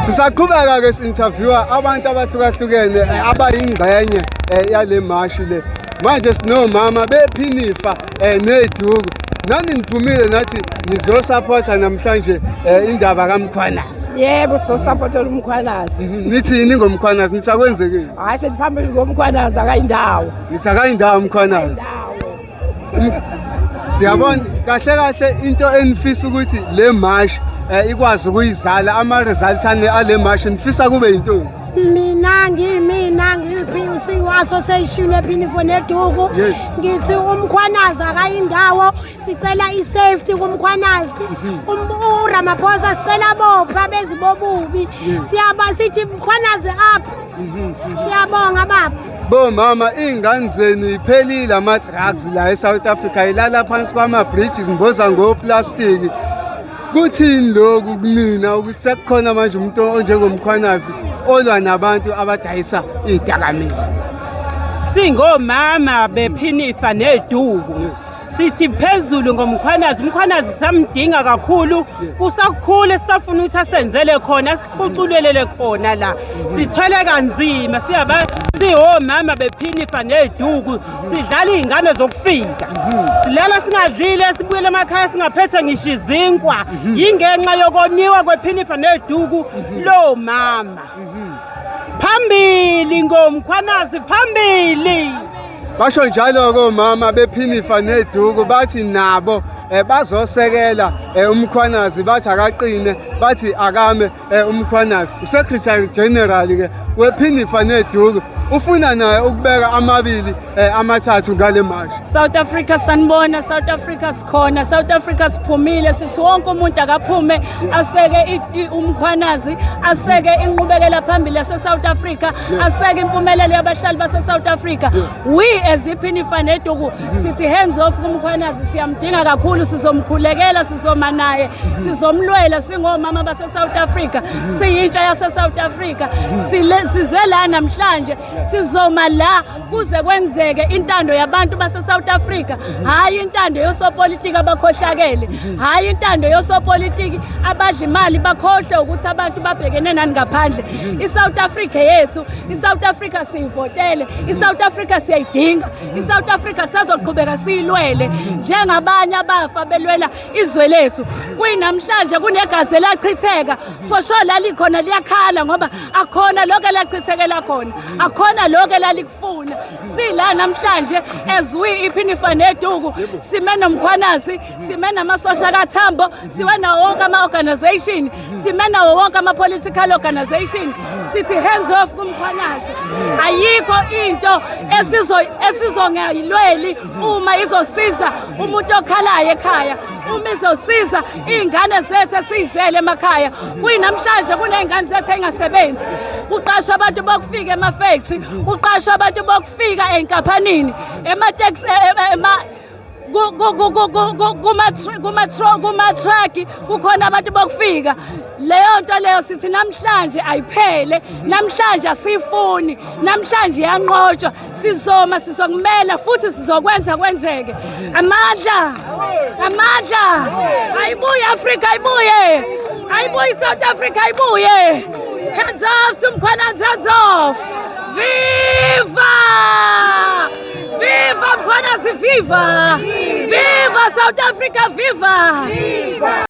Sisaqhubeka ke si-interviewer abantu abahlukahlukene abayingxenye yale mashi le. Manje sinomama bephinifa neduku. Nani niphumile nathi nizosupporta namhlanje indaba kaMkhwanazi. Yebo sizosupporta uMkhwanazi. Nithini ngomkhwanazi? Nithi akwenzekile? Hayi seniphambili ngomkhwanazi akayindawo. Nithi akayindawo uMkhwanazi. Siyabona kahle into enifisa ukuthi le mashi ikwazi ukuyizala ama-results ale mashi nifisa kube yintoni? Mina ngiyiphi association ephinifa neduku ngithi uMkhwanazi akayindawo sicela i-safety kuMkhwanazi uRamaphosa sicela bopha bezibobubi sithi Mkhwanazi up siyabonga baba bo mama ingane zenu iphelile ama-drugs la eSouth Africa ilala phansi kwama-bridges mboza ngoplastiki kuthini lokhu kunina ukuthi sekukhona manje umuntu onjengoMkhwanazi olwa nabantu abadayisa izidakamizwa? Singomama bephinifa neduku sithi phezulu ngomkhwanazi. uMkhwanazi samdinga kakhulu kusakhulu esisafuna ukuthi asenzele khona sikhuculelele khona la sithwele kanzima siyomama bephinifa neduku sidlala izingane zokufika silala singadlile sibuyele emakhaya singaphethe ngisho izinkwa yingenxa yokoniwa kwephinifa neduku lo mama. Phambili ngomkhwanazi phambili. Basho njalo ko mama bephinifa neduku bathi nabo bazosekela uMkhwanazi bathi akaqine bathi akame uMkhwanazi. Secretary General ke wephinifa neduku ufuna naye ukubeka amabili amathathu ngale mashi. South Africa sanibona, South Africa sikhona, South Africa siphumile sithi wonke umuntu akaphume aseke uMkhwanazi, aseke inqubekela phambili yase South Africa, aseke impumelelo yabahlali base South Africa. We as iphinifa neduku sithi hands off kuMkhwanazi, siyamdinga kakhulu, sizomkhulekela, sizoma naye, sizomlwela singomama base South Africa, siyintsha yase South Africa, sizela namhlanje sizoma la kuze kwenzeke intando yabantu base South Africa, hayi intando yosopolitiki abakhohlakele, hayi intando yosopolitiki abadla imali bakhohle ukuthi abantu babhekene nani ngaphandle. iSouth Africa yethu, iSouth Africa siyivotele, iSouth Africa siyayidinga, iSouth Africa sazoqhubeka siyilwele njengabanye abafa belwela izwe lethu. Kuyinamhlanje kunegazi elachitheka for sure lalikhona liyakhala ngoba akhona lokho elachithekela khona, akhona lokho elalikufuna. Sila namhlanje as we iphinifa neduku sime noMkhwanazi, sime namasosha kaThambo, siwe nawo wonke ama-organization, sime nawo wonke ama-political organization, sithi hands off kuMkhwanazi. Ayikho into esizongayilweli uma izosiza umuntu okhalayo ekhaya, uma izosiza iy'ngane zethu esiyizele emakhaya. Kuyinamhlanje kuney'ngane zethu ey'ngasebenzi, kuqashwa abantu bokufika ema-factory, kuqashwa abantu bokufika ey'nkaphanini, ema-taxi, kuma-truck kukhona abantu bokufika. Leyo nto leyo sithi namhlanje ayiphele, namhlanje asifuni, namhlanje yanqotshwa, sizokumela futhi sizokwenza kwenzeke. Amandla ayibuye Africa, ayibuye South Africa, ayibuye. Hands off uMkhwanazi, hands off. Viva Mkhwanazi, viva South Africa, viva.